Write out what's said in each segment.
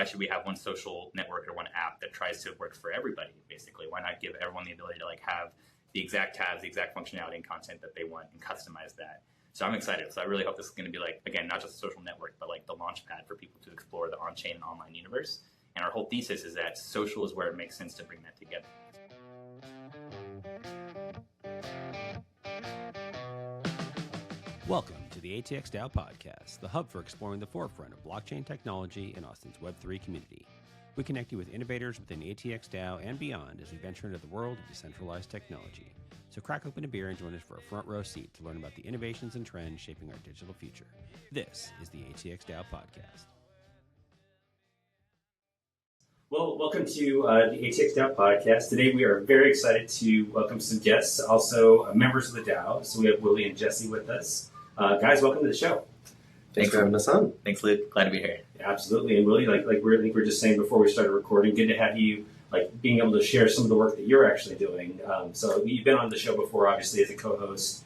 why should we have one social network or one app that tries to work for everybody, basically? Why not give everyone the ability to like have the exact tabs, the exact functionality and content that they want and customize that? So I'm excited. So I really hope this is going to be like, again, not just a social network, but like the launch pad for people to explore the on-chain and online universe. And our whole thesis is that social is where it makes sense to bring that together. Welcome to the ATX DAO podcast, the hub for exploring the forefront of blockchain technology in Austin's Web3 community. We connect you with innovators within ATX DAO and beyond as we venture into the world of decentralized technology. So crack open a beer and join us for a front row seat to learn about the innovations and trends shaping our digital future. This is the ATX DAO podcast. Well, welcome to the ATX DAO podcast. Today we are very excited to welcome some guests, also members of the DAO. So we have Willy and Jesse with us. Guys, welcome to the show. Thanks for having us on. Thanks, Luke. Glad to be here. Yeah, absolutely. And Willy, like we were just saying before we started recording, good to have you being able to share some of the work that you're actually doing. So you've been on the show before, obviously, as a co-host.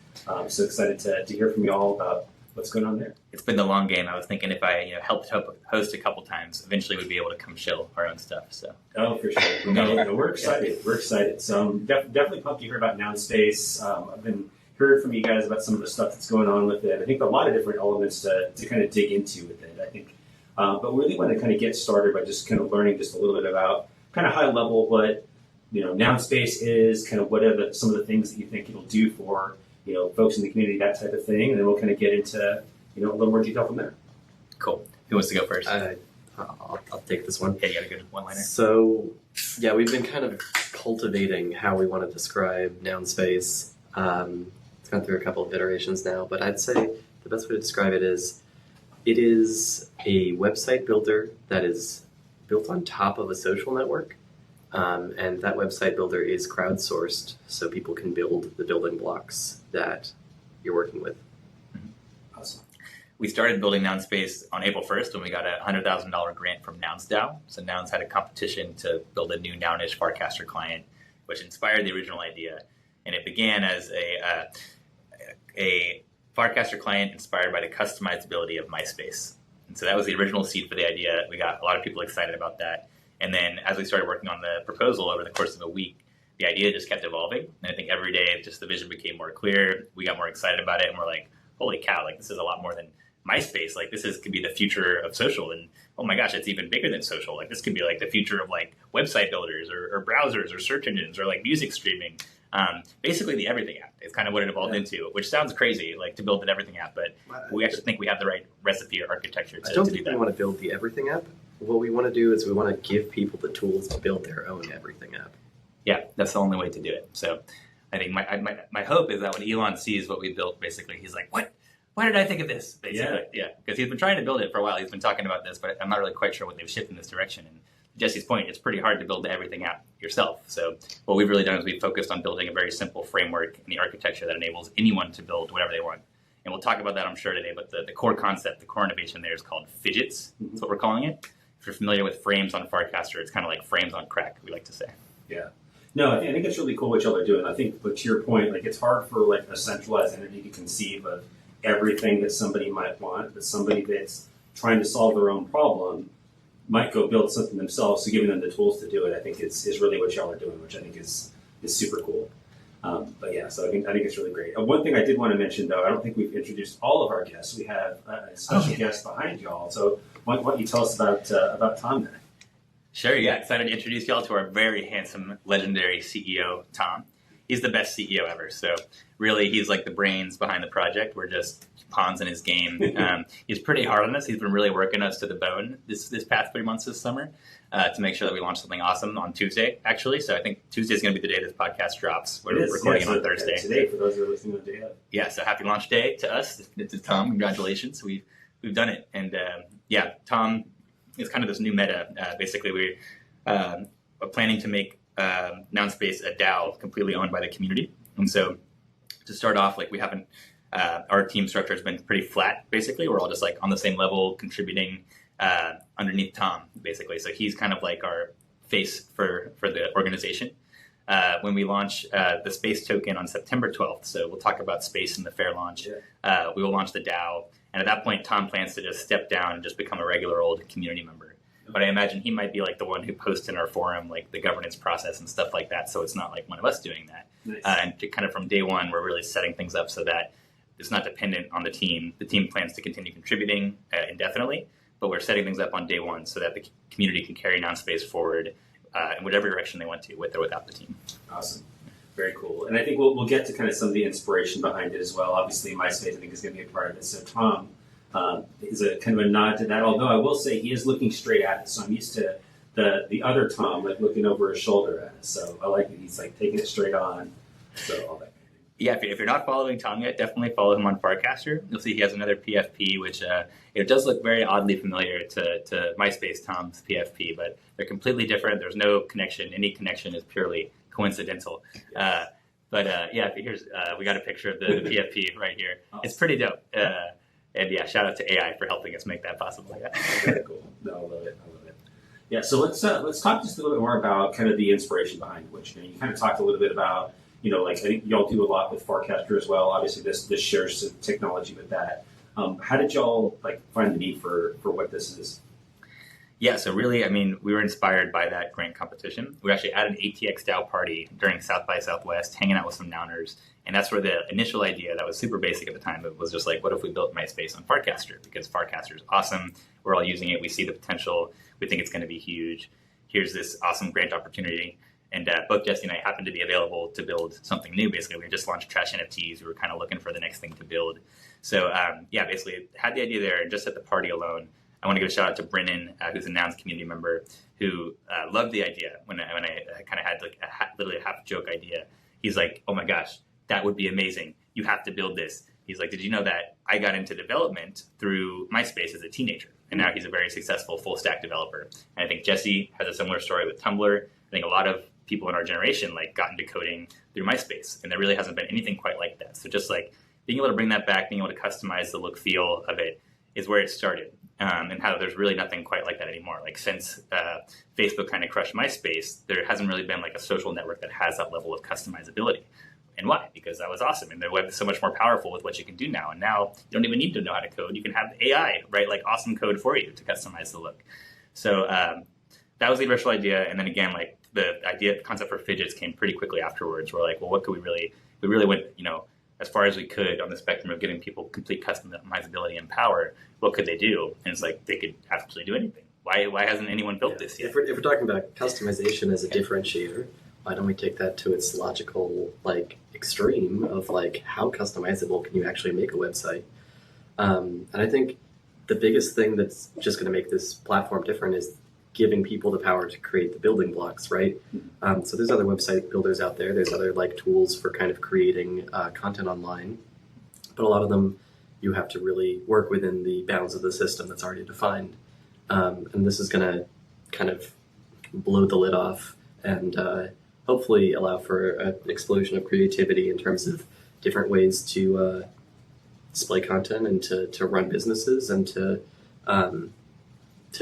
So excited to hear from you all about what's going on there. It's been the long game. I was thinking if I helped host a couple times, eventually we'd be able to come show our own stuff. So. Oh, for sure. No, we're excited. We're excited. So I'm definitely pumped to hear about Nounspace. I've been heard from you guys about some of the stuff that's going on with it. I think a lot of different elements to kind of dig into with it, I think. But we really want to kind of get started by just kind of learning just a little bit about kind of high level what Nounspace is, kind of what are some of the things that you think it'll do for folks in the community, that type of thing, and then we'll kind of get into a little more detail from there. Cool. Who wants to go first? I'll take this one. Yeah, you got a good one-liner. So, yeah, we've been kind of cultivating how we want to describe Nounspace. It's gone through a couple of iterations now, but I'd say the best way to describe it is a website builder that is built on top of a social network. And that website builder is crowdsourced, so people can build the building blocks that you're working with. Mm-hmm. Awesome. We started building Nounspace on April 1st when we got a $100,000 grant from Nouns DAO. So Nouns had a competition to build a new Nounish Farcaster client, which inspired the original idea. And it began as a Farcaster client inspired by the customizability of MySpace. And so that was the original seed for the idea. We got a lot of people excited about that. And then as we started working on the proposal over the course of a week, the idea just kept evolving. And I think every day, just the vision became more clear. We got more excited about it. And we're like, holy cow, this is a lot more than MySpace. Could be the future of social. And oh my gosh, it's even bigger than social. This could be the future of website builders or browsers or search engines or music streaming. Basically the everything app is kind of what it evolved into, which sounds crazy, to build an everything app, but we actually think we have the right recipe or architecture to do that. I don't think we want to build the everything app. What we want to do is we want to give people the tools to build their own everything app. Yeah, that's the only way to do it. So I think my hope is that when Elon sees what we built, basically, he's like, what? Why did I think of this? Basically, yeah. Because he's been trying to build it for a while. He's been talking about this, but I'm not really quite sure what they've shifted in this direction. And Jesse's point, it's pretty hard to build the everything app yourself. So what we've really done is we've focused on building a very simple framework in the architecture that enables anyone to build whatever they want. And we'll talk about that, I'm sure, today. But the core concept, the core innovation there is called fidgets. That's what we're calling it. If you're familiar with frames on Farcaster, it's kind of like frames on crack, we like to say. Yeah. No, I think it's really cool what y'all are doing. I think, but to your point, it's hard for a centralized entity to conceive of everything that somebody might want, but somebody that's trying to solve their own problem might go build something themselves. So giving them the tools to do it, I think is really what y'all are doing, which I think is super cool. But yeah, so I think it's really great. One thing I did want to mention, though, I don't think we've introduced all of our guests. We have a special guest behind y'all. So why don't you tell us about Tom then? Sure, yeah. Excited to introduce y'all to our very handsome, legendary CEO, Tom. He's the best CEO ever. So really, he's the brains behind the project. We're just pawns in his game. He's pretty hard on us. He's been really working us to the bone this past 3 months this summer to make sure that we launch something awesome on Tuesday, actually. So I think Tuesday is going to be the day this podcast drops. We're recording it on Thursday. Today, for those who are listening on the day of. Yeah, so happy launch day to us. To Tom, congratulations. We've done it. And Tom is kind of this new meta. Basically, we are planning to make Nounspace a DAO completely owned by the community. And so to start off, we haven't, our team structure has been pretty flat, basically. We're all just on the same level, contributing underneath Tom, basically. So he's kind of our face for the organization. When we launch the Space token on September 12th, so we'll talk about Space in the fair launch, we will launch the DAO. And at that point, Tom plans to just step down and just become a regular old community member. but I imagine he might be like the one who posts in our forum like the governance process and stuff like that. So it's not like one of us doing that. Nice. And to kind of from day one, we're really setting things up so that it's not dependent on the team. The team plans to continue contributing indefinitely, but we're setting things up on day one so that the community can carry Nounspace forward in whatever direction they want to, with or without the team. Awesome. Very cool. And I think we'll get to kind of some of the inspiration behind it as well. Obviously, MySpace, I think, is going to be a part of it. So Tom is a kind of a nod to that, although I will say he is looking straight at it. So I'm used to the other Tom, like looking over his shoulder at us. So I like that he's like taking it straight on. So all that. Yeah, if you're not following Tom yet, definitely follow him on Farcaster. You'll see he has another PFP, which it does look very oddly familiar to MySpace Tom's PFP, but they're completely different. There's no connection. Any connection is purely coincidental. Yes. Here's we got a picture of the PFP right here. Awesome. It's pretty dope. And yeah, shout out to AI for helping us make that possible. Yeah. Very cool. No, I love it. Yeah, so let's talk just a little bit more about kind of the inspiration behind which you kind of talked a little bit about. I think y'all do a lot with Farcaster as well. Obviously, this shares some technology with that. How did y'all find the need for what this is? Yeah, so really, I mean, we were inspired by that grant competition. We actually had an ATX DAO party during South by Southwest, hanging out with some Nowners, and that's where the initial idea that was super basic at the time, but was just like, what if we built MySpace on Farcaster? Because Farcaster is awesome. We're all using it. We see the potential. We think it's going to be huge. Here's this awesome grant opportunity. And both Jesse and I happened to be available to build something new. Basically, we just launched Trash NFTs. We were kind of looking for the next thing to build. So basically had the idea there. And just at the party alone, I want to give a shout out to Brennan, who's a Nouns community member, who loved the idea when I kind of had literally a half joke idea. He's like, oh my gosh, that would be amazing. You have to build this. He's like, did you know that I got into development through MySpace as a teenager? And now he's a very successful full stack developer. And I think Jesse has a similar story with Tumblr. I think a lot of people in our generation got into coding through MySpace, and there really hasn't been anything quite like that. So just being able to bring that back, being able to customize the look feel of it is where it started, and how there's really nothing quite like that anymore. Since Facebook kind of crushed MySpace, there hasn't really been a social network that has that level of customizability. And why? Because that was awesome, and the web is so much more powerful with what you can do now. And now you don't even need to know how to code. You can have AI write awesome code for you to customize the look. So that was the original idea, and then again, the concept for fidgets came pretty quickly afterwards. We're like, well, what could we really went, as far as we could on the spectrum of giving people complete customizability and power. What could they do? And it's they could absolutely do anything. Why hasn't anyone built this yet? If we're talking about customization as a differentiator, why don't we take that to its logical extreme of how customizable can you actually make a website? And I think the biggest thing that's just going to make this platform different is giving people the power to create the building blocks, right? So there's other website builders out there. There's other tools for kind of creating content online, but a lot of them you have to really work within the bounds of the system that's already defined. And this is going to kind of blow the lid off and hopefully allow for an explosion of creativity in terms of different ways to display content and to run businesses and to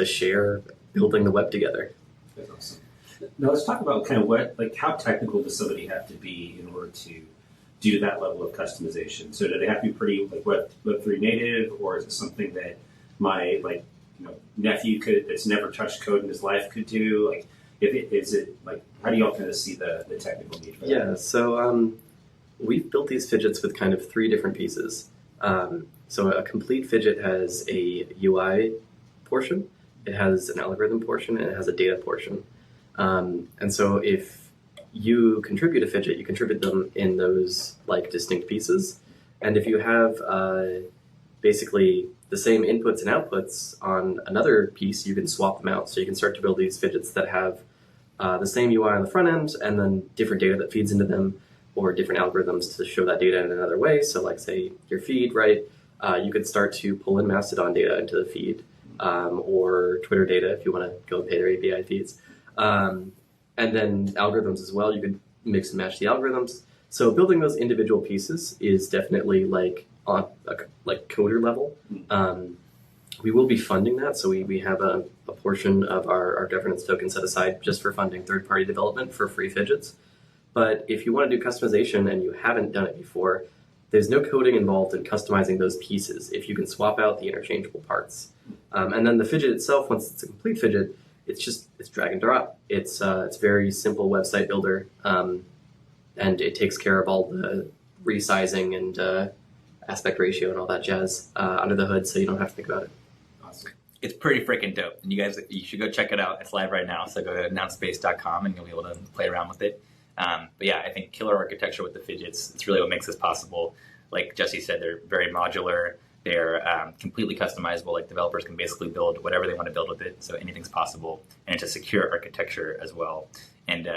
share building the web together. That's awesome. Now let's talk about kind of how technical does somebody have to be in order to do that level of customization? So do they have to be pretty Web3 native, or is it something that my nephew that's never touched code in his life could do? How do y'all kind of see the technical need for that? Yeah, so we've built these fidgets with kind of three different pieces. So a complete fidget has a UI portion, it has an algorithm portion, and it has a data portion. And so if you contribute a fidget, you contribute them in those distinct pieces. And if you have basically the same inputs and outputs on another piece, you can swap them out. So you can start to build these fidgets that have the same UI on the front end and then different data that feeds into them, or different algorithms to show that data in another way. So say your feed, right? You could start to pull in Mastodon data into the feed, or Twitter data if you want to go and pay their API fees. And then algorithms as well. You could mix and match the algorithms. So building those individual pieces is definitely on a coder level. We will be funding that. So we have a portion of our governance token set aside just for funding third-party development for free fidgets. But if you want to do customization and you haven't done it before, there's no coding involved in customizing those pieces if you can swap out the interchangeable parts. And then the fidget itself, once it's a complete fidget, it's drag and drop. It's very simple website builder, and it takes care of all the resizing and aspect ratio and all that jazz under the hood, so you don't have to think about it. Awesome. It's pretty freaking dope. And you should go check it out. It's live right now, so go to nounspace.com and you'll be able to play around with it. But yeah, I think killer architecture with the fidgets, it's really what makes this possible. Like Jesse said, they're very modular. They're completely customizable. Like developers can basically build whatever they want to build with it, so anything's possible. And it's a secure architecture as well. And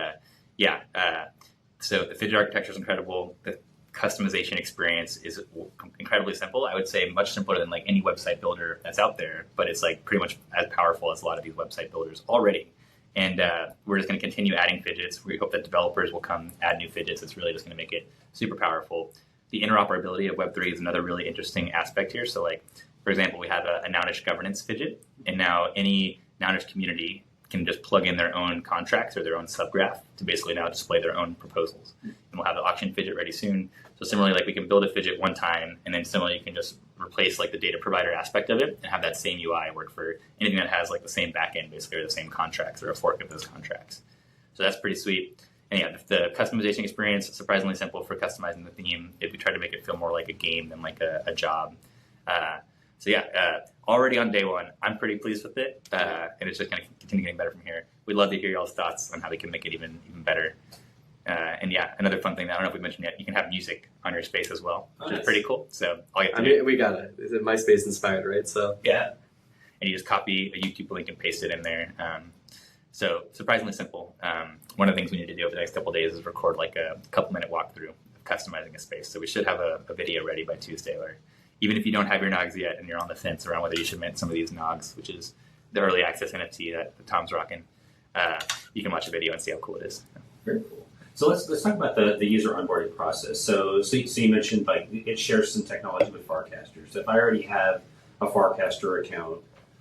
so the fidget architecture is incredible. The customization experience is incredibly simple. I would say much simpler than like any website builder that's out there, but it's like pretty much as powerful as a lot of these website builders already. And we're just going to continue adding fidgets. We hope that developers will come add new fidgets. It's really just going to make it super powerful. The interoperability of Web3 is another really interesting aspect here. So like, for example, we have a Nounish governance fidget, and now any Nounish community can just plug in their own contracts or their own subgraph to basically now display their own proposals. And we'll have the auction fidget ready soon. So similarly, like we can build a fidget one time, and then similarly you can just replace like the data provider aspect of it and have that same UI work for anything that has like the same backend basically, or the same contracts or a fork of those contracts. So that's pretty sweet. And yeah, the customization experience, surprisingly simple for customizing the theme. If we try to make it feel more like a game than like a job. Already on day one, I'm pretty pleased with it. And it's just going to continue getting better from here. We'd love to hear y'all's thoughts on how we can make it even better. And yeah, another fun thing that I don't know if we mentioned yet, you can have music on your space as well, which is pretty cool. So all you have to do, we got it. Is it MySpace inspired, right? So yeah, and you just copy a YouTube link and paste it in there. So surprisingly simple. One of the things we need to do over the next couple of days is record like a couple-minute walkthrough of customizing a space. So we should have a video ready by Tuesday, or even if you don't have your nogs yet and you're on the fence around whether you should mint some of these nogs, which is the early access NFT that Tom's rocking, you can watch a video and see how cool it is. Very cool. So let's talk about the user onboarding process. So you mentioned like it shares some technology with Farcaster. So if I already have a Farcaster account,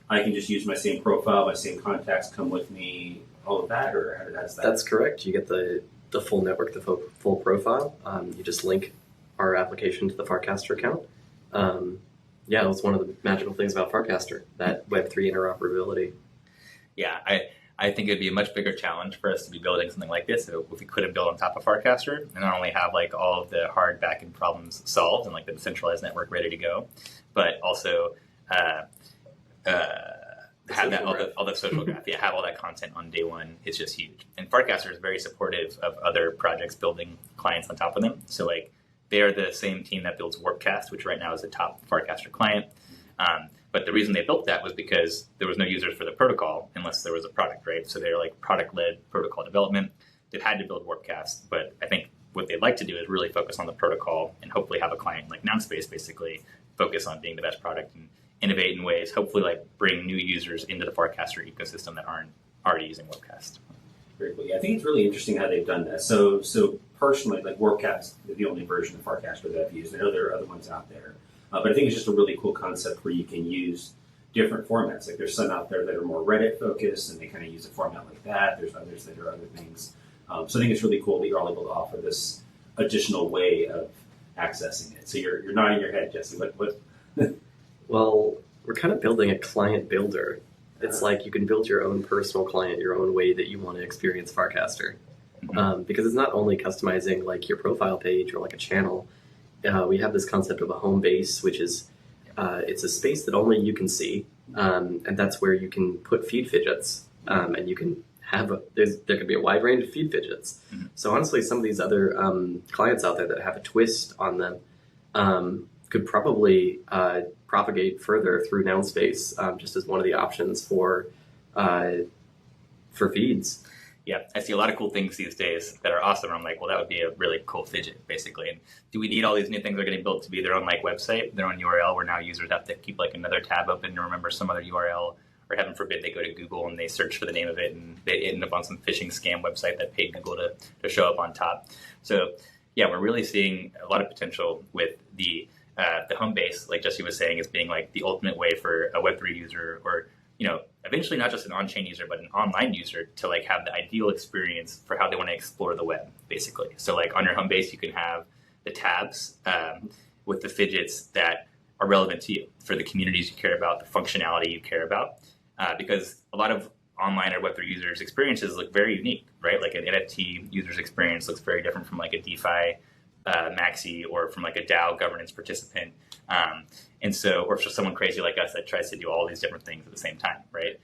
I can just use my same profile, my same contacts come with me, all of that, or how does that? That's correct. You get the full network, the full profile. You just link our application to the Farcaster account. It was one of the magical things about Farcaster, that Web3 interoperability. Yeah, I think it'd be a much bigger challenge for us to be building something like this if we couldn't build on top of Farcaster and not only have like all of the hard backend problems solved and like the decentralized network ready to go, but also have that all the social graph, have all that content on day one. It's just huge. And Farcaster is very supportive of other projects building clients on top of them. So like they are the same team that builds Warpcast, which right now is the top Farcaster client. But the reason they built that was because there was no users for the protocol unless there was a product, right? So they're like product-led protocol development. They've had to build Warpcast, but I think what they'd like to do is really focus on the protocol and hopefully have a client like Nounspace basically focus on being the best product and innovate in ways, hopefully like bring new users into the Farcaster ecosystem that aren't already using Warpcast. Very cool. Yeah, I think it's really interesting how they've done that. So personally, like Warpcast is the only version of Farcaster that I've used. I know there are other ones out there. But I think it's just a really cool concept where you can use different formats. Like there's some out there that are more Reddit focused and they kind of use a format like that. There's others that are other things. So I think it's really cool that you're all able to offer this additional way of accessing it. So you're nodding your head, Jesse. What? Well, we're kind of building a client builder. It's like you can build your own personal client, your own way that you want to experience Farcaster. Because it's not only customizing like your profile page or like a channel. We have this concept of a home base, which is it's a space that only you can see, and that's where you can put feed fidgets, and you can have there could be a wide range of feed fidgets. So honestly, some of these other clients out there that have a twist on them could probably propagate further through Nounspace, just as one of the options for feeds. Yeah, I see a lot of cool things these days that are awesome. I'm like, well, that would be a really cool fidget, basically. And do we need all these new things that are getting built to be their own like website, their own URL, where now users have to keep like another tab open to remember some other URL, or heaven forbid they go to Google and they search for the name of it and they end up on some phishing scam website that paid Google to show up on top. So yeah, we're really seeing a lot of potential with the home base, like Jesse was saying, as being like the ultimate way for a Web3 user, or eventually not just an on-chain user, but an online user to like have the ideal experience for how they want to explore the web, basically. So like on your home base, you can have the tabs with the fidgets that are relevant to you, for the communities you care about, the functionality you care about, because a lot of online or Web3 users' experiences look very unique, right? Like an NFT user's experience looks very different from like a DeFi maxi or from like a DAO governance participant. Or for someone crazy like us that tries to do all these different things at the same time, right?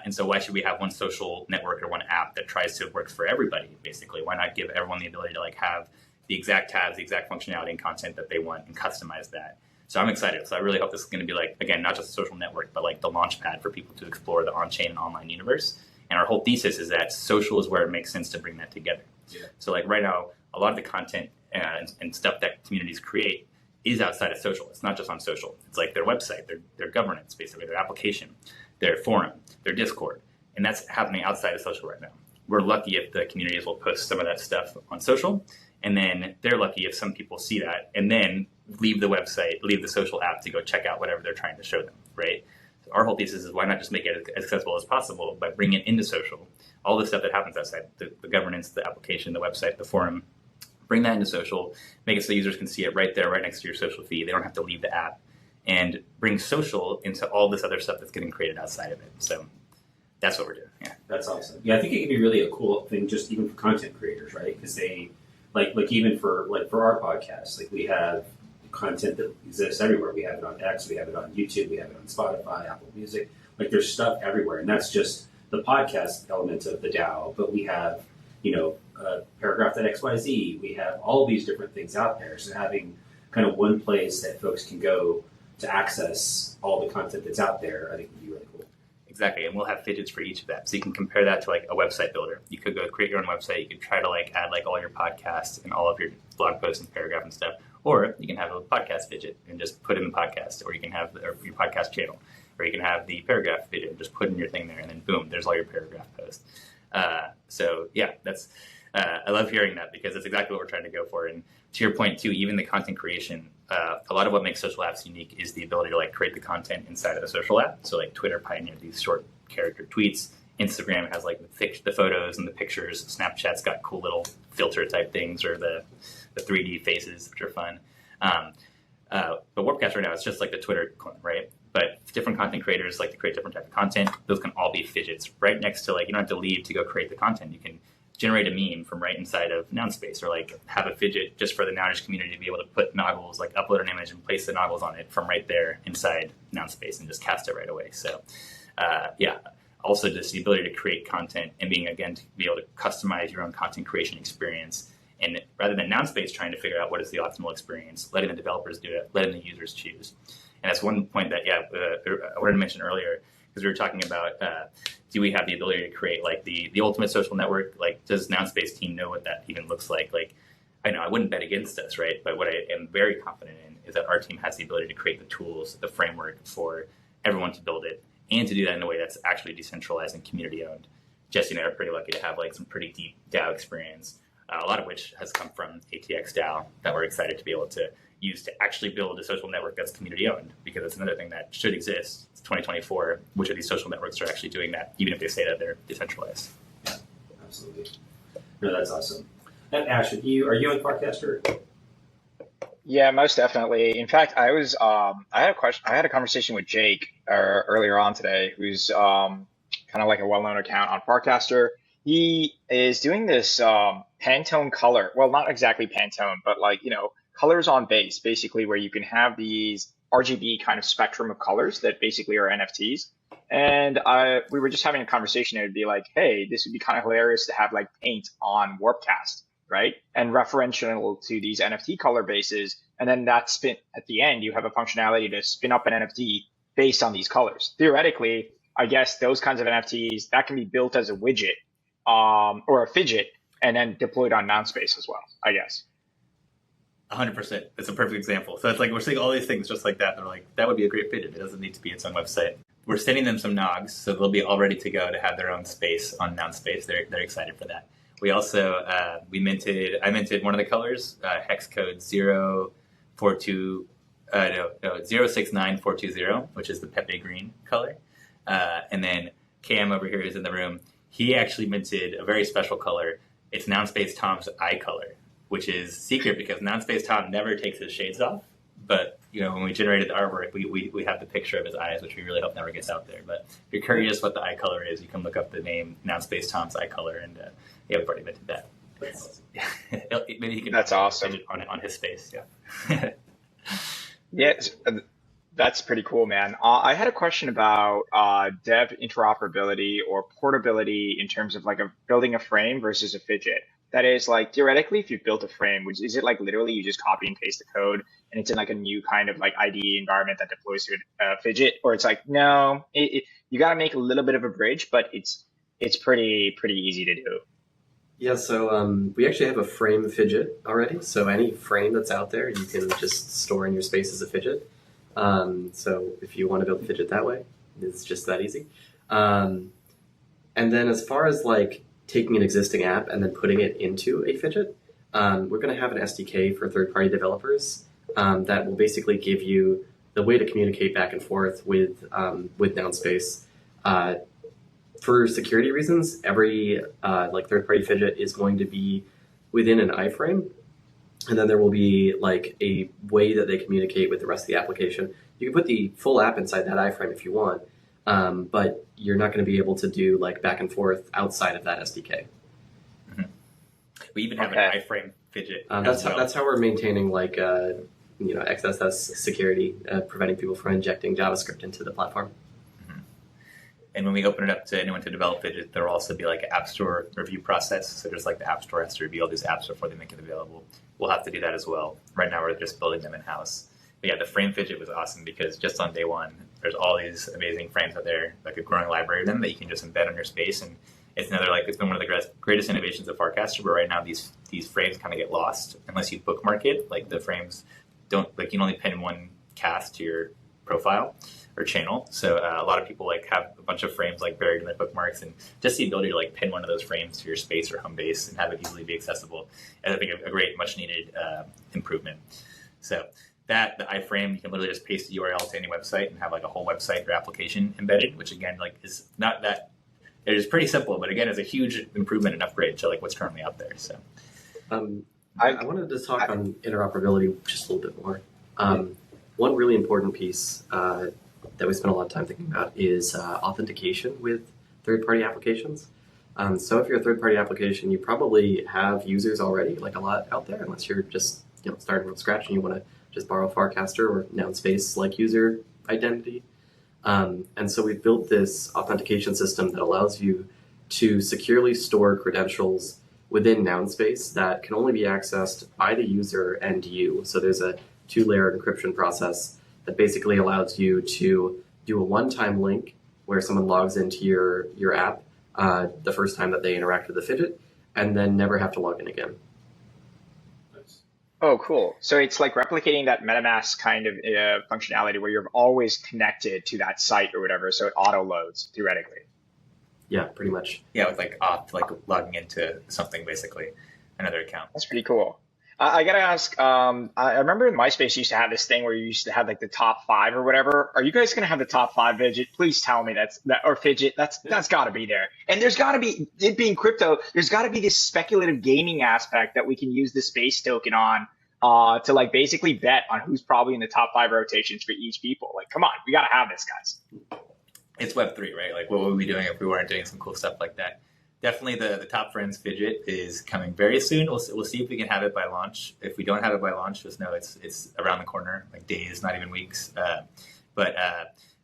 And so why should we have one social network or one app that tries to work for everybody, basically? Why not give everyone the ability to like have the exact tabs, the exact functionality and content that they want and customize that? So I'm excited. So I really hope this is going to be like, again, not just a social network, but like the launch pad for people to explore the on-chain and online universe. And our whole thesis is that social is where it makes sense to bring that together. Yeah. So like right now, a lot of the content and stuff that communities create is outside of social. It's not just on social. It's like their website, their governance, basically, their application, their forum, their Discord. And that's happening outside of social right now. We're lucky if the communities will post some of that stuff on social. And then they're lucky if some people see that and then leave the website, leave the social app to go check out whatever they're trying to show them, right? So our whole thesis is why not just make it as accessible as possible by bringing it into social. All the stuff that happens outside, the governance, the application, the website, the forum, bring that into social, make it so users can see it right there, right next to your social feed. They don't have to leave the app, and bring social into all this other stuff that's getting created outside of it. So that's what we're doing. Yeah, that's awesome. Yeah, I think it could be really a cool thing, just even for content creators, right? Because they like even for our podcast, like we have content that exists everywhere. We have it on X, we have it on YouTube, we have it on Spotify, Apple Music. Like there's stuff everywhere, and that's just the podcast element of the DAO. But we have, paragraph.xyz. We have all these different things out there. So having kind of one place that folks can go to access all the content that's out there, I think would be really cool. Exactly, and we'll have fidgets for each of that. So you can compare that to like a website builder. You could go create your own website. You could try to like add like all your podcasts and all of your blog posts and paragraph and stuff. Or you can have a podcast fidget and just put in the podcast. Or you can have your podcast channel. Or you can have the paragraph fidget and just put in your thing there, and then boom, there's all your paragraph posts. So yeah, that's I love hearing that because that's exactly what we're trying to go for. And to your point too, even the content creation, a lot of what makes social apps unique is the ability to like create the content inside of the social app. So like Twitter pioneered these short character tweets. Instagram has like the photos and the pictures. Snapchat's got cool little filter type things, or the 3D faces, which are fun. But Warpcast right now is just like the Twitter clone, right? But different content creators like to create different type of content. Those can all be fidgets right next to, like, you don't have to leave to go create the content. You can generate a meme from right inside of Nounspace, or like have a fidget just for the Nounish community to be able to put noggles, like upload an image and place the noggles on it from right there inside Nounspace and just cast it right away. So yeah, also just the ability to create content and being, again, to be able to customize your own content creation experience. And rather than Nounspace trying to figure out what is the optimal experience, letting the developers do it, letting the users choose. And that's one point that, I wanted to mention earlier, because we were talking about, do we have the ability to create like the ultimate social network? Like, does Nounspace team know what that even looks like? Like, I know I wouldn't bet against us, right? But what I am very confident in is that our team has the ability to create the tools, the framework for everyone to build it, and to do that in a way that's actually decentralized and community owned. Jesse and I are pretty lucky to have like some pretty deep DAO experience, a lot of which has come from ATX DAO, that we're excited to be able to use to actually build a social network that's community owned, because it's another thing that should exist. It's 2024. Which of these social networks are actually doing that, even if they say that they're decentralized? Yeah, absolutely. No, that's awesome. And Ash, are you in Farcaster? Yeah, most definitely. In fact, I had a conversation with Jake earlier on today, who's kind of like a well-known account on Farcaster. He is doing this Pantone color. Well, not exactly Pantone, but like, colors on base, basically, where you can have these RGB kind of spectrum of colors that basically are NFTs. And we were just having a conversation. It would be like, hey, this would be kind of hilarious to have like paint on Warpcast, right? And referential to these NFT color bases. And then that spin at the end, you have a functionality to spin up an NFT based on these colors. Theoretically, I guess those kinds of NFTs, that can be built as a widget or a fidget and then deployed on Nounspace as well, I guess. 100%. That's a perfect example. So it's like we're seeing all these things just like that. They're like, that would be a great fidget. It doesn't need to be its own website. We're sending them some nogs, so they'll be all ready to go to have their own space on Nounspace. They're excited for that. We also I minted one of the colors, hex code 069420, which is the Pepe green color. And then Cam over here is in the room. He actually minted a very special color. It's Nounspace Tom's eye color, which is secret because Nounspace Tom never takes his shades off, but when we generated the artwork, we have the picture of his eyes, which we really hope never gets out there. But if you're curious what the eye color is, you can look up the name Nounspace Tom's eye color, and we've already invented that. Maybe he can. That's awesome. On his face. Yeah. Yes, that's pretty cool, man. I had a question about dev interoperability or portability in terms of like building a frame versus a fidget. That is, like, theoretically, if you built a frame, is it like literally you just copy and paste the code and it's in like a new kind of like IDE environment that deploys to a fidget, or it's like no, you got to make a little bit of a bridge, but it's pretty easy to do. Yeah, so we actually have a frame fidget already. So any frame that's out there, you can just store in your space as a fidget. So if you want to build a fidget that way, it's just that easy. And then as far as like taking an existing app and then putting it into a fidget, we're going to have an SDK for third-party developers that will basically give you the way to communicate back and forth with Nounspace. For security reasons, every like third-party fidget is going to be within an iframe, and then there will be like a way that they communicate with the rest of the application. You can put the full app inside that iframe if you want, but you're not going to be able to do like back and forth outside of that SDK. Mm-hmm. We even have an iframe fidget. That's how we're maintaining like XSS security, preventing people from injecting JavaScript into the platform. And when we open it up to anyone to develop it, there will also be like an App Store review process. So just like the App Store has to review all these apps before they make it available. We'll have to do that as well. Right now, we're just building them in-house. But yeah, the frame fidget was awesome because just on day one, there's all these amazing frames out there, like a growing library of them that you can just embed on your space. And it's it's been one of the greatest innovations of Farcaster, but right now these frames kind of get lost unless you bookmark it. Like the frames don't, like you can only pin one cast to your profile or channel. So a lot of people like have a bunch of frames like buried in their bookmarks, and just the ability to like pin one of those frames to your space or home base and have it easily be accessible. And I think a great, much needed improvement. So the iframe, you can literally just paste the URL to any website and have like a whole website or application embedded, which again, like is not that, it is pretty simple, but again, is a huge improvement and upgrade to like what's currently out there. So I wanted to talk on interoperability just a little bit more. One really important piece that we spent a lot of time thinking about is authentication with third-party applications. So if you're a third-party application, you probably have users already, like a lot out there, unless you're just starting from scratch and you want to just borrow Farcaster or Nounspace like user identity. And so we've built this authentication system that allows you to securely store credentials within Nounspace that can only be accessed by the user and you. So there's a 2-layer encryption process that basically allows you to do a one-time link where someone logs into your app the first time that they interact with the fidget, and then never have to log in again. Oh, cool. So it's like replicating that MetaMask kind of functionality where you're always connected to that site or whatever, so it auto loads theoretically. Yeah, pretty much. Yeah, with like logging into something, basically, another account. That's pretty cool. I gotta ask, I remember in MySpace used to have this thing where you used to have like the top 5 or whatever. Are you guys gonna have the top 5 fidget? Please tell me or fidget. That's gotta be there. And there's gotta be, it being crypto, there's gotta be this speculative gaming aspect that we can use the space token on to like basically bet on who's probably in the top 5 rotations for each people. Like, come on, we gotta have this, guys. It's Web3, right? Like, what would we be doing if we weren't doing some cool stuff like that? Definitely the top friends fidget is coming very soon. We'll see if we can have it by launch. If we don't have it by launch, just know it's around the corner, like days, not even weeks. But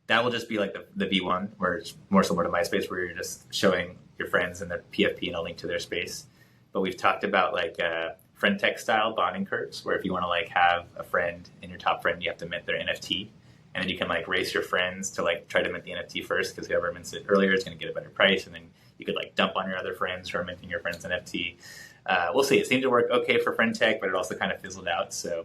that will just be like the V1, where it's more similar to MySpace, where you're just showing your friends and their PFP and a link to their space. But we've talked about like friend tech style bonding curves, where if you want to like have a friend and your top friend, you have to mint their NFT. And then you can like race your friends to like try to mint the NFT first, because whoever mints it earlier is going to get a better price. And then you could like dump on your other friends who are minting your friend's NFT. We'll see. It seemed to work okay for friend tech, but it also kind of fizzled out. So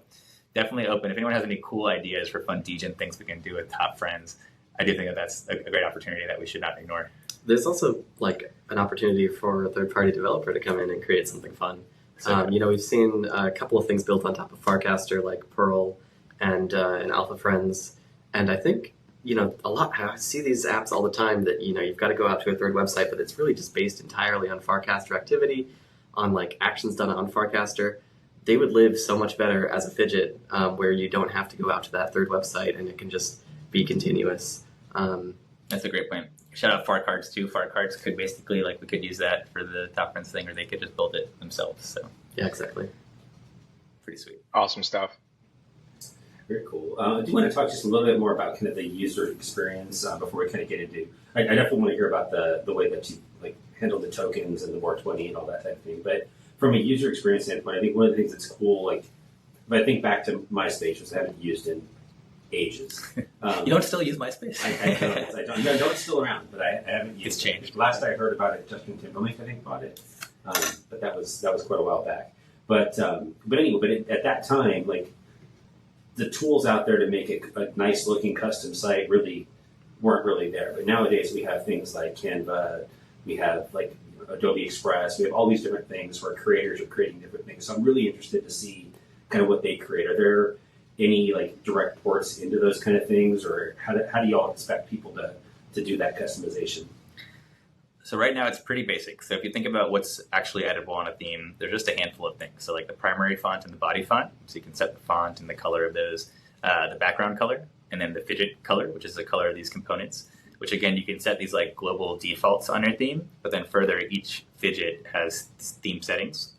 definitely open. If anyone has any cool ideas for fun degen things we can do with top friends, I do think that that's a great opportunity that we should not ignore. There's also like an opportunity for a third-party developer to come in and create something fun. We've seen a couple of things built on top of Farcaster, like Pearl and Alpha Friends. And I think, I see these apps all the time that, you've got to go out to a third website, but it's really just based entirely on Farcaster activity, on like actions done on Farcaster. they would live so much better as a fidget, where you don't have to go out to that third website and it can just be continuous. That's a great point. Shout out Farcards too. Farcards could basically, like, we could use that for the top friends thing, or they could just build it themselves. So yeah, exactly. Pretty sweet. Awesome stuff. Very cool. I do want to talk just a little bit more about kind of the user experience before we kind of get into. I definitely want to hear about the way that you like handle the tokens and the 420 and all that type of thing. But from a user experience standpoint, I think one of the things that's cool, like if I think back to MySpace, which I haven't used in ages. You don't still use MySpace? I don't. No, it's still around, but I haven't used it. It's changed. Last I heard about it, Justin Timberlake, I think, bought it. But that was quite a while back. But anyway, at that time, like the tools out there to make a nice looking custom site weren't really there. But nowadays we have things like Canva, we have like Adobe Express, we have all these different things where creators are creating different things. So I'm really interested to see kind of what they create. Are there any like direct ports into those kind of things, or how do y'all expect people to do that customization? So right now it's pretty basic. So if you think about what's actually editable on a theme, there's just a handful of things. So like the primary font and the body font. So you can set the font and the color of those, the background color, and then the fidget color, which is the color of these components, which again, you can set these like global defaults on your theme, but then further each fidget has theme settings.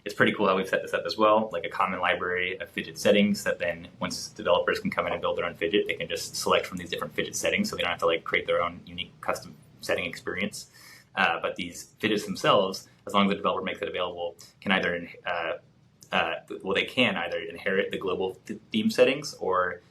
It's pretty cool how we've set this up as well, like a common library of fidget settings that then once developers can come in and build their own fidget, they can just select from these different fidget settings so they don't have to like create their own unique custom setting experience. But these fidgets themselves, as long as the developer makes it available, can either they can either inherit the global theme settings or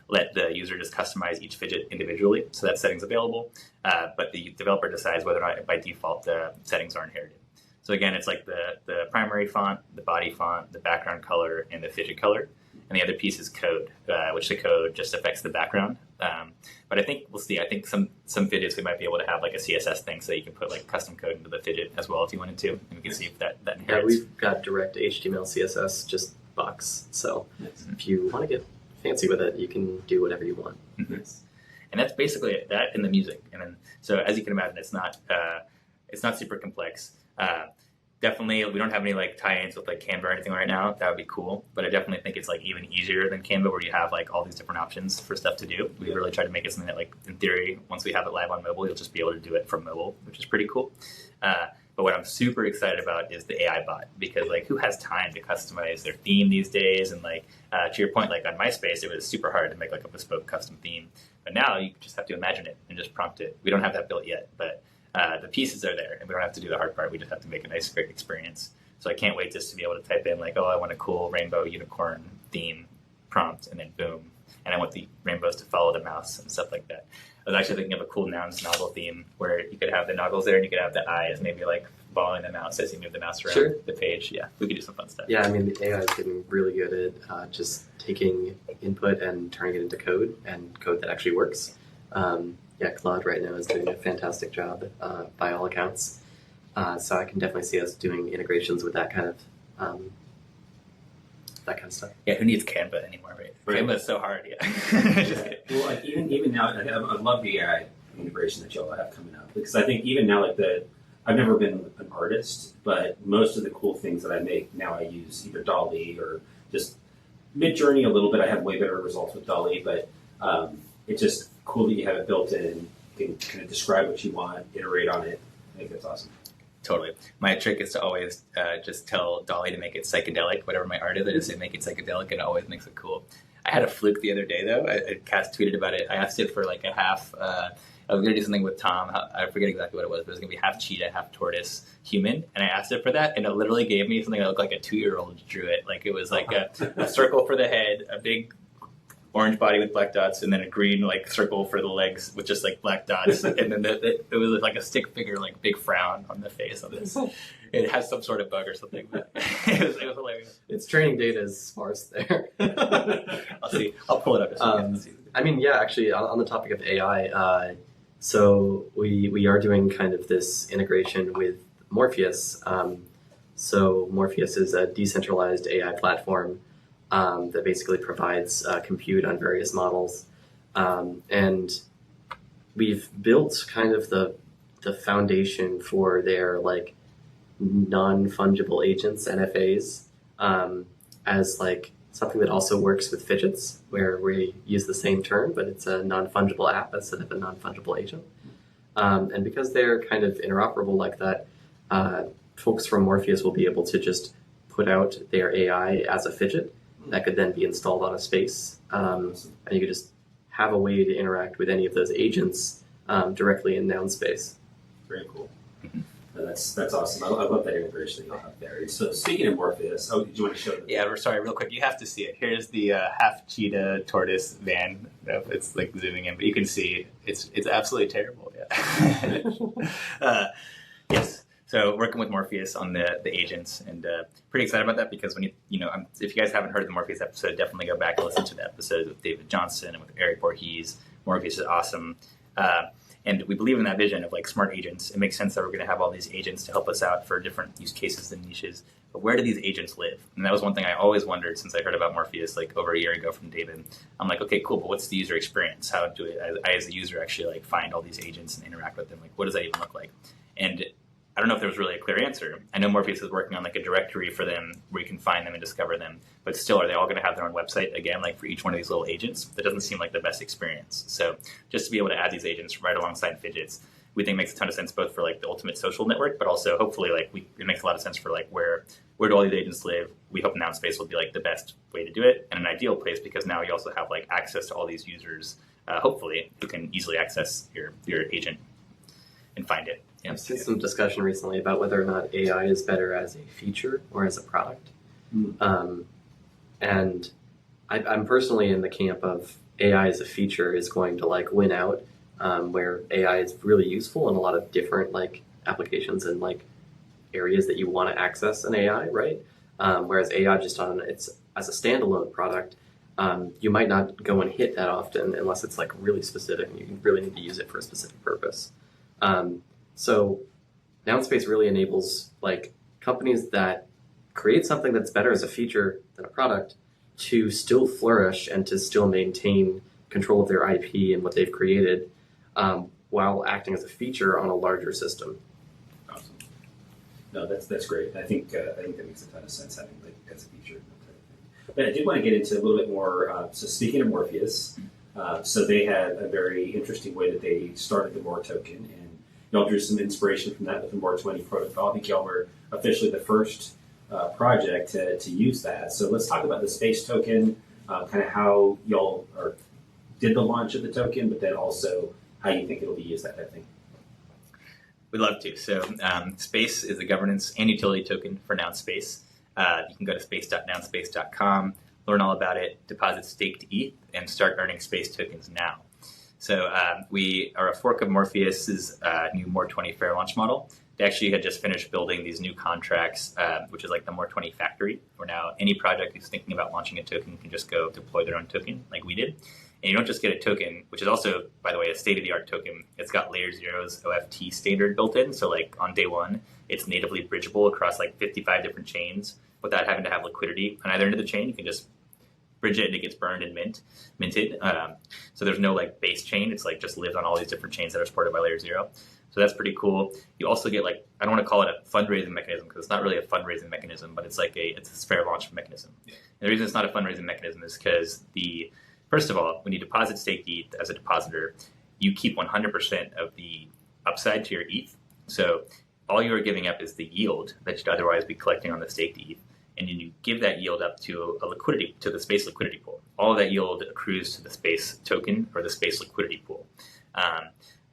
let the user just customize each fidget individually. So that setting's available, but the developer decides whether or not by default the settings are inherited. So again, it's like the primary font, the body font, the background color, and the fidget color. And the other piece is code, which the code just affects the background. But I think we'll see. I think some fidgets we might be able to have like a CSS thing so you can put like custom code into the fidget as well if you wanted to, and we can see if that inherits. Yeah, we've got direct HTML, CSS, just box. So if you want to get fancy with it, you can do whatever you want. Mm-hmm. And that's basically it, that and the music. And then, so as you can imagine, it's not super complex. Definitely, we don't have any like tie-ins with like Canva or anything right now. That would be cool, but I definitely think it's like even easier than Canva, where you have like all these different options for stuff to do. We really try to make it something that, like, in theory, once we have it live on mobile, you'll just be able to do it from mobile, which is pretty cool. But what I'm super excited about is the AI bot, because like who has time to customize their theme these days? And like to your point, like on MySpace, it was super hard to make like a bespoke custom theme, but now you just have to imagine it and just prompt it. We don't have that built yet, but the pieces are there, and we don't have to do the hard part. We just have to make a nice, great experience. So I can't wait just to be able to type in like, oh, I want a cool rainbow unicorn theme prompt, and then boom. And I want the rainbows to follow the mouse and stuff like that. I was actually thinking of a cool Nouns novel theme where you could have the noggles there and you could have the eyes maybe like following the mouse as you move the mouse around the page. Yeah, we could do some fun stuff. Yeah, I mean, the AI is getting really good at just taking input and turning it into code, and code that actually works. Claude right now is doing a fantastic job by all accounts. So I can definitely see us doing integrations with that kind of stuff. Yeah, who needs Canva anymore, right? Canva is so hard, yeah. Well, like even now, I love the AI integration that y'all have coming up, because I think even now, like I've never been an artist, but most of the cool things that I make now I use either DALL-E or just Midjourney a little bit. I have way better results with DALL-E, but it's just cool that you have it built in. You can kind of describe what you want, iterate on it. I think that's awesome. Totally. My trick is to always just tell DALL-E to make it psychedelic, whatever my art is. I just say make it psychedelic, and it always makes it cool. I had a fluke the other day, though. Cass tweeted about it. I asked it for like a half. I was going to do something with Tom. I forget exactly what it was, but it was going to be half cheetah, half tortoise, human. And I asked it for that, and it literally gave me something that looked like a 2-year-old drew it. Like it was like a circle for the head, a big orange body with black dots, and then a green like circle for the legs with just like black dots, and then it was like a stick figure, like big frown on the face of this. It has some sort of bug or something, but it was hilarious. Its training data is sparse there. I'll see. I'll pull it up. I mean, yeah, actually, on the topic of AI, so we are doing kind of this integration with Morpheus. So Morpheus is a decentralized AI platform that basically provides compute on various models. And we've built kind of the foundation for their like non-fungible agents, NFAs. as like something that also works with fidgets, where we use the same term, but it's a non-fungible app instead of a non-fungible agent. And because they're kind of interoperable like that, folks from Morpheus will be able to just put out their AI as a fidget that could then be installed on a space. And you could just have a way to interact with any of those agents directly in Nounspace. Very cool. That's awesome. I love that integration that you'll have there. So speaking of Morpheus, did you want to show them? Yeah, we're sorry, real quick. You have to see it. Here's the half cheetah tortoise van. It's like zooming in, but you can see it's absolutely terrible. Yeah. Yes. So working with Morpheus on the agents, and pretty excited about that because when if you guys haven't heard the Morpheus episode, definitely go back and listen to the episodes with David Johnson and with Eric Voorhees. Morpheus is awesome. And we believe in that vision of like smart agents. It makes sense that we're going to have all these agents to help us out for different use cases and niches. But where do these agents live? And that was one thing I always wondered since I heard about Morpheus like over a year ago from David. I'm like, okay, cool, but what's the user experience? How do I as a user actually like find all these agents and interact with them? Like, what does that even look like? And I don't know if there was really a clear answer. I know Morpheus is working on like a directory for them where you can find them and discover them, but still, are they all going to have their own website again, like for each one of these little agents? That doesn't seem like the best experience. So just to be able to add these agents right alongside fidgets, we think makes a ton of sense both for like the ultimate social network, but also hopefully like it makes a lot of sense for like where do all these agents live? We hope Nounspace will be like the best way to do it and an ideal place because now you also have like access to all these users, hopefully, who can easily access your agent and find it. Yeah. I've seen some discussion recently about whether or not AI is better as a feature or as a product. And I'm personally in the camp of AI as a feature is going to like win out, where AI is really useful in a lot of different like applications and like areas that you want to access an AI, right? Whereas AI just on its as a standalone product, you might not go and hit that often unless it's like really specific and you really need to use it for a specific purpose. So Nounspace really enables like companies that create something that's better as a feature than a product to still flourish and to still maintain control of their IP and what they've created while acting as a feature on a larger system. Awesome. No, that's great. I think that makes a ton of sense having like as a feature. But I did want to get into a little bit more. So speaking of Morpheus, so they had a very interesting way that they started the More token, and y'all drew some inspiration from that with the More 20 protocol. I think y'all were officially the first project to use that. So let's talk about the space token, kind of how y'all did the launch of the token, but then also how you think it'll be used, that type of thing. We'd love to. So Space is a governance and utility token for Nounspace. You can go to space.nounspace.com, learn all about it, deposit staked ETH, and start earning Space tokens now. So we are a fork of Morpheus's new More 20 fair launch model. They actually had just finished building these new contracts, which is like the More 20 factory, where now any project who's thinking about launching a token can just go deploy their own token like we did. And you don't just get a token, which is also, by the way, a state-of-the-art token. It's got Layer 0's OFT standard built in. So like on day one, it's natively bridgeable across like 55 different chains without having to have liquidity on either end of the chain. You can just bridge it and it gets burned and minted. So there's no like base chain. It's like just lives on all these different chains that are supported by Layer 0. So that's pretty cool. You also get like, I don't want to call it a fundraising mechanism because it's not really a fundraising mechanism, but it's like it's a fair launch mechanism. Yeah. And the reason it's not a fundraising mechanism is because first of all, when you deposit staked ETH as a depositor, you keep 100% of the upside to your ETH. So all you are giving up is the yield that you'd otherwise be collecting on the staked ETH. And then you give that yield up to the Space liquidity pool. All of that yield accrues to the Space token or the Space liquidity pool.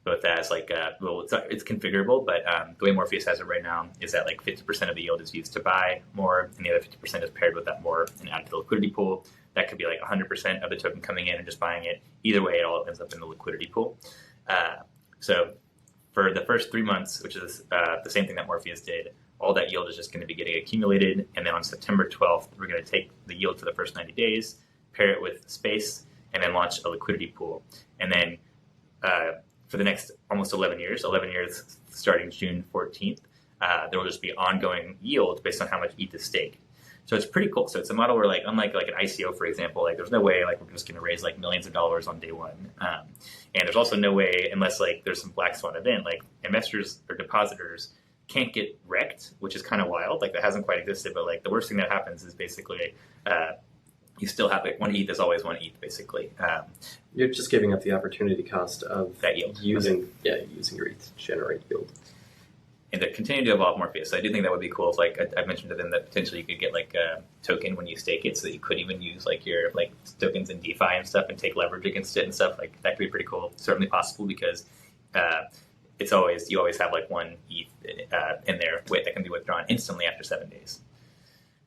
Both as like, it's configurable, but the way Morpheus has it right now is that like 50% of the yield is used to buy more, and the other 50% is paired with that more and added to the liquidity pool. That could be like 100% of the token coming in and just buying it. Either way, it all ends up in the liquidity pool. So for the first 3 months, which is the same thing that Morpheus did, all that yield is just going to be getting accumulated. And then on September 12th, we're going to take the yield for the first 90 days, pair it with Space, and then launch a liquidity pool. And then for the next almost 11 years starting June 14th, there will just be ongoing yield based on how much ETH is staked. So it's pretty cool. So it's a model where, like, unlike like an ICO, for example, like there's no way like we're just going to raise like millions of dollars on day one, and there's also no way unless like there's some black swan event, like investors or depositors can't get wrecked, which is kind of wild. Like that hasn't quite existed, but like the worst thing that happens is basically you still have like one ETH is always one ETH basically. You're just giving up the opportunity cost of that yield. using your ETH to generate yield. And they're continuing to evolve Morpheus. So I do think that would be cool if, like, I mentioned to them that potentially you could get like a token when you stake it, so that you could even use like your like tokens in DeFi and stuff and take leverage against it and stuff. Like that could be pretty cool. Certainly possible because you always have like one ETH in there that can be withdrawn instantly after 7 days.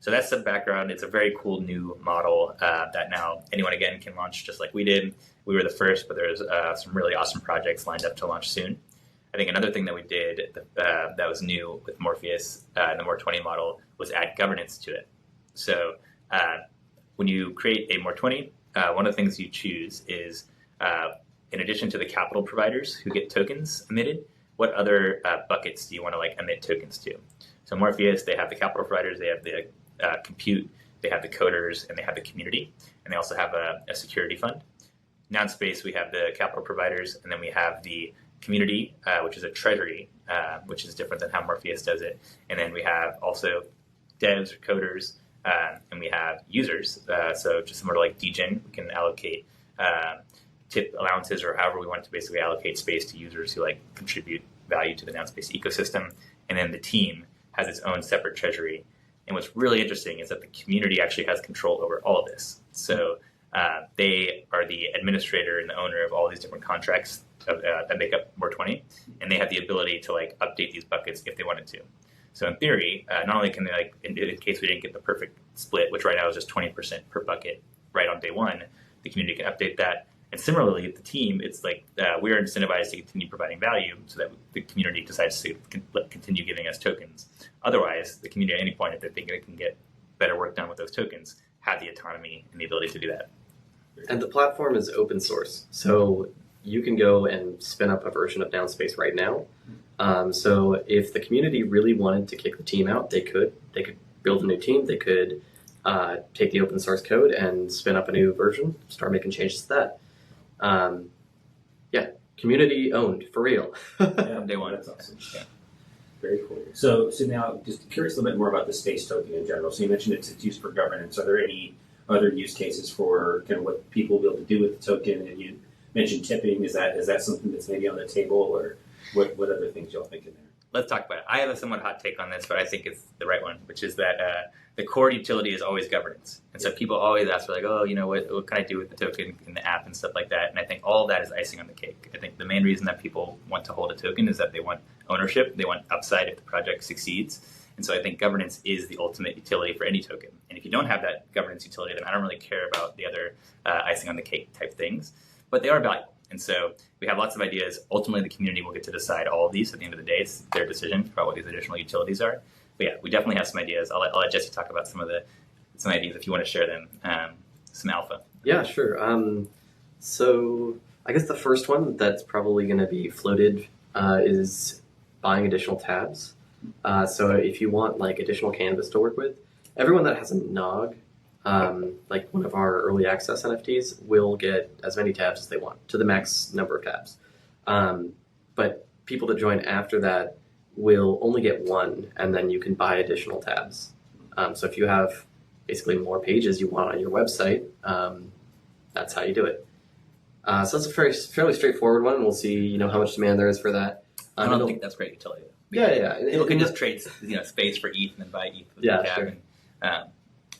So that's the background. It's a very cool new model that now anyone again can launch just like we did. We were the first, but there's some really awesome projects lined up to launch soon. I think another thing that we did that was new with Morpheus and the More20 model was add governance to it. So when you create a More20, one of the things you choose is, in addition to the capital providers who get tokens emitted, what other buckets do you want to like emit tokens to? So Morpheus, they have the capital providers, they have the compute, they have the coders, and they have the community, and they also have a security fund. Nounspace, we have the capital providers, and then we have the community, which is a treasury, which is different than how Morpheus does it. And then we have also devs or coders, and we have users. So just similar to like Degen, we can allocate tip allowances or however we want to basically allocate space to users who like contribute value to the Nounspace ecosystem. And then the team has its own separate treasury. And what's really interesting is that the community actually has control over all of this. So they are the administrator and the owner of all these different contracts that make up More20, and they have the ability to like update these buckets if they wanted to. So in theory, not only can they like, in case we didn't get the perfect split, which right now is just 20% per bucket right on day one, the community can update that. And similarly, the team, it's like we're incentivized to continue providing value so that the community decides to continue giving us tokens. Otherwise, the community at any point, if they think it can get better work done with those tokens, have the autonomy and the ability to do that. And the platform is open source, so you can go and spin up a version of Nounspace right now. So if the community really wanted to kick the team out, they could build a new team. They could take the open source code and spin up a new version, start making changes to that. Community owned for real. Day one. That's awesome. Yeah. Very cool. So now, just curious a little bit more about the space token in general. So you mentioned it's used for governance. Are there any other use cases for kind of what people will be able to do with the token? And you mentioned tipping. Is that something that's maybe on the table, or what other things y'all think in there? Let's talk about it. I have a somewhat hot take on this, but I think it's the right one, which is that the core utility is always governance. And so people always ask, like, oh, you know, what can I do with the token in the app and stuff like that? And I think all of that is icing on the cake. I think the main reason that people want to hold a token is that they want ownership. They want upside if the project succeeds. And so I think governance is the ultimate utility for any token. And if you don't have that governance utility, then I don't really care about the other icing on the cake type things. But they are valuable. And so we have lots of ideas. Ultimately, the community will get to decide all of these. At the end of the day, it's their decision about what these additional utilities are. But yeah, we definitely have some ideas. I'll let Jesse talk about some ideas if you want to share them, some alpha. Yeah, sure. So I guess the first one that's probably going to be floated is buying additional tabs. So if you want like additional canvas to work with, everyone that has a NOG, like one of our early access NFTs, will get as many tabs as they want, to the max number of tabs. But people that join after that will only get one, and then you can buy additional tabs. So if you have basically more pages you want on your website, that's how you do it. So that's a fairly straightforward one. We'll see, how much demand there is for that. I don't think that's great utility. Yeah. People can just trade, space for ETH and then buy ETH with the tab. Sure.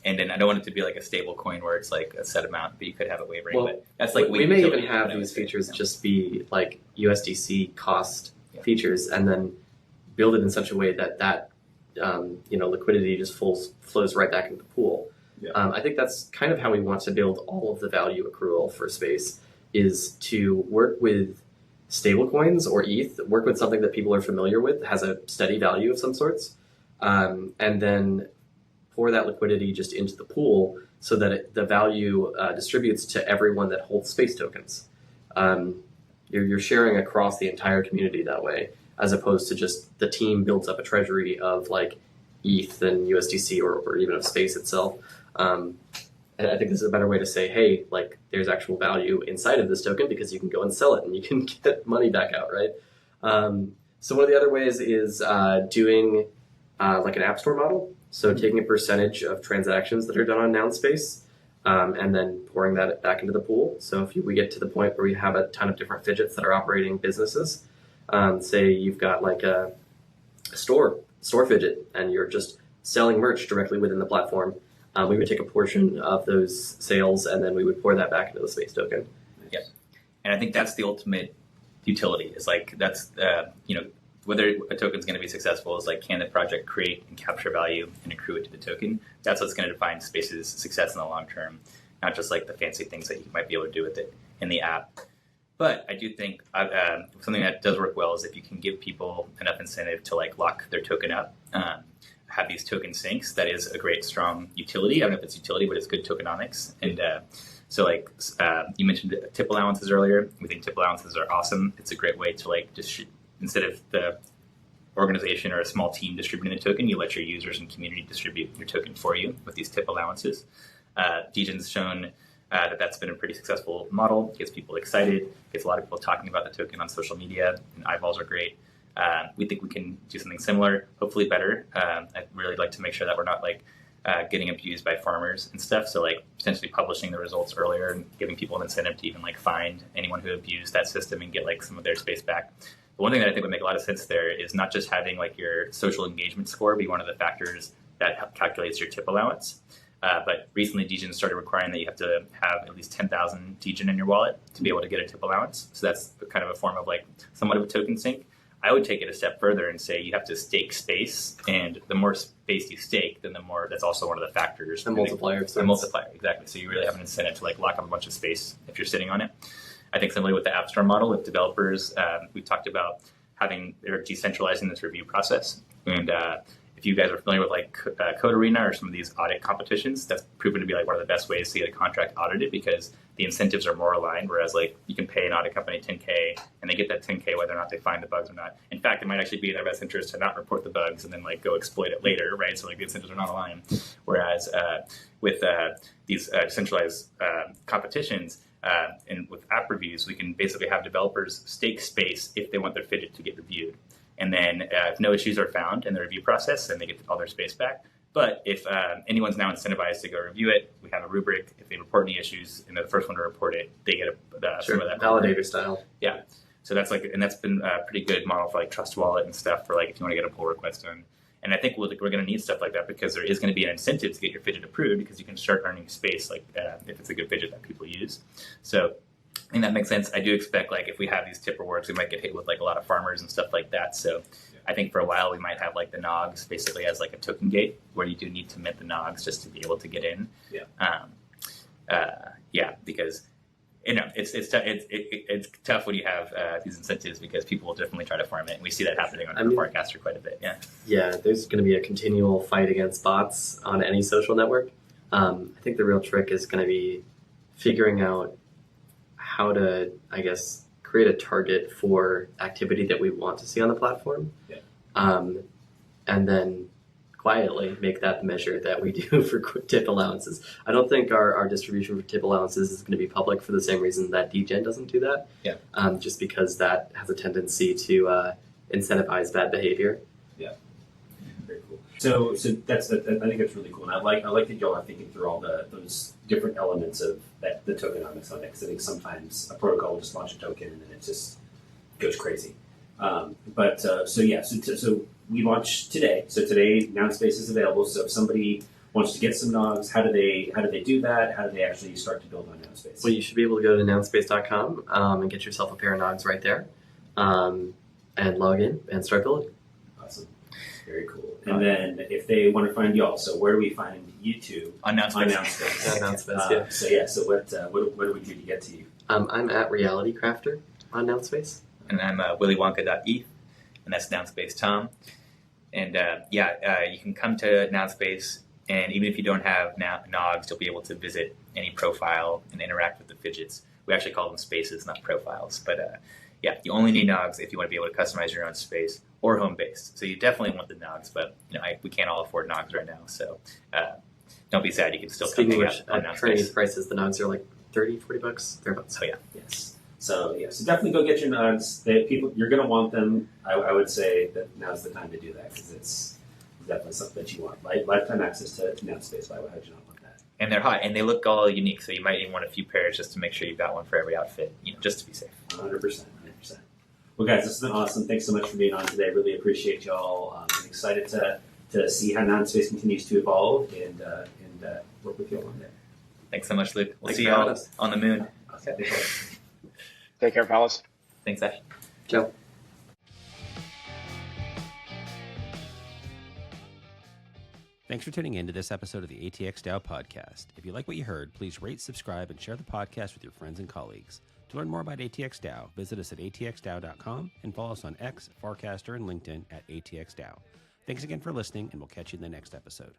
And then I don't want it to be like a stable coin where it's like a set amount, but you could have it wavering. Well, but that's like we may even have these features just be like USDC cost features, and then build it in such a way that liquidity just flows right back into the pool. Yeah. I think that's kind of how we want to build all of the value accrual for space, is to work with stable coins or ETH, work with something that people are familiar with, has a steady value of some sorts, and then pour that liquidity just into the pool so that the value distributes to everyone that holds space tokens. You're sharing across the entire community that way, as opposed to just the team builds up a treasury of like ETH and USDC or even of space itself. And I think this is a better way to say, hey, like there's actual value inside of this token because you can go and sell it and you can get money back out, right? So one of the other ways is doing like an app store model. So taking a percentage of transactions that are done on Nounspace and then pouring that back into the pool. So if we get to the point where we have a ton of different fidgets that are operating businesses, say you've got like a store fidget and you're just selling merch directly within the platform, we would take a portion of those sales and then we would pour that back into the space token. Yeah, and I think that's the ultimate utility. Is like that's whether a token is going to be successful is like, can the project create and capture value and accrue it to the token? That's what's going to define Space's success in the long term, not just like the fancy things that you might be able to do with it in the app. But I do think something that does work well is if you can give people enough incentive to like lock their token up, have these token sinks. That is a great, strong utility. I don't know if it's utility, but it's good tokenomics. And so like you mentioned tip allowances earlier. We think tip allowances are awesome. It's a great way to like just instead of the organization or a small team distributing the token, you let your users and community distribute your token for you with these tip allowances. Degen's shown that that's been a pretty successful model. Gets people excited, gets a lot of people talking about the token on social media, and eyeballs are great. We think we can do something similar, hopefully better. I'd really like to make sure that we're not like getting abused by farmers and stuff. So like potentially publishing the results earlier and giving people an incentive to even like find anyone who abused that system and get like some of their space back. The one thing that I think would make a lot of sense there is not just having like your social engagement score be one of the factors that calculates your tip allowance. But recently, Degen started requiring that you have to have at least 10,000 Degen in your wallet to be able to get a tip allowance. So that's kind of a form of like somewhat of a token sink. I would take it a step further and say you have to stake space, and the more space you stake, then the more. That's also one of the factors. The multiplier. The multiplier, exactly. So you really have an incentive to like lock up a bunch of space if you're sitting on it. I think similarly with the App Store model, with developers, we've talked about they're decentralizing this review process. And if you guys are familiar with like Code Arena or some of these audit competitions, that's proven to be like one of the best ways to get a contract audited because the incentives are more aligned. Whereas like you can pay an audit company $10K and they get that $10K whether or not they find the bugs or not. In fact, it might actually be in their best interest to not report the bugs and then like go exploit it later, right? So like the incentives are not aligned. Whereas with these centralized competitions, and with app reviews, we can basically have developers stake space if they want their fidget to get reviewed. And then if no issues are found in the review process, then they get all their space back. But if anyone's now incentivized to go review it, we have a rubric. If they report any issues and they're the first one to report it, they get some of that. Validator style. Yeah. So that's like, and that's been a pretty good model for like Trust Wallet and stuff for like if you want to get a pull request done. And I think we're going to need stuff like that because there is going to be an incentive to get your fidget approved because you can start earning space like if it's a good fidget that people use. So I think that makes sense. I do expect like if we have these tip rewards, we might get hit with like a lot of farmers and stuff like that. So I think for a while we might have like the NOGs basically as like a token gate where you do need to mint the NOGs just to be able to get in. Because it's tough when you have these incentives because people will definitely try to farm it, and we see that happening on Farcaster quite a bit. Yeah, there's going to be a continual fight against bots on any social network. I think the real trick is going to be figuring out how to, I guess, create a target for activity that we want to see on the platform, and then quietly make that the measure that we do for tip allowances. I don't think our distribution for tip allowances is going to be public for the same reason that Degen doesn't do that. Just because that has a tendency to incentivize bad behavior. Yeah, very cool. So that's I think that's really cool, and I like that y'all are thinking through all those different elements of the tokenomics on it. Because I think sometimes a protocol will just launch a token and then it just goes crazy. So we launched today. So today, Nounspace is available. So if somebody wants to get some nogs, how do they do that? How do they actually start to build on Nounspace? Well, you should be able to go to nounspace.com and get yourself a pair of nogs right there, and log in and start building. Awesome, very cool. And then if they want to find y'all, so where do we find you two? On Nounspace. So what do we do to get to you? I'm at Reality Crafter on Nounspace. And I'm willywonka.eth, and that's Nounspace Tom. And you can come to Nounspace, and even if you don't have nogs, you'll be able to visit any profile and interact with the fidgets. We actually call them spaces, not profiles. But you only need nogs if you want to be able to customize your own space or home base. So you definitely want the nogs, but we can't all afford nogs right now. So don't be sad. You can still come on at current prices, the nogs are like $30-$40 thereabouts. Oh yeah. Yes. So yeah, so definitely go get your nugs. People, you're going to want them. I would say that now's the time to do that because it's definitely something that you want. Lifetime access to Nounspace. Why would you not want that? And they're hot, and they look all unique. So you might even want a few pairs just to make sure you've got one for every outfit, just to be safe. 100%. Well, guys, this has been awesome. Thanks so much for being on today. Really appreciate y'all. I'm excited to see how Nounspace continues to evolve and work with you all on there. Thanks so much, Luke. We'll Thanks see for y'all having us. on the moon. Okay. Take care, fellas. Thanks, Ash. Ciao. Thanks for tuning in to this episode of the ATX DAO podcast. If you like what you heard, please rate, subscribe, and share the podcast with your friends and colleagues. To learn more about ATX DAO, visit us at atxdao.com and follow us on X, Farcaster, and LinkedIn at ATX DAO. Thanks again for listening, and we'll catch you in the next episode.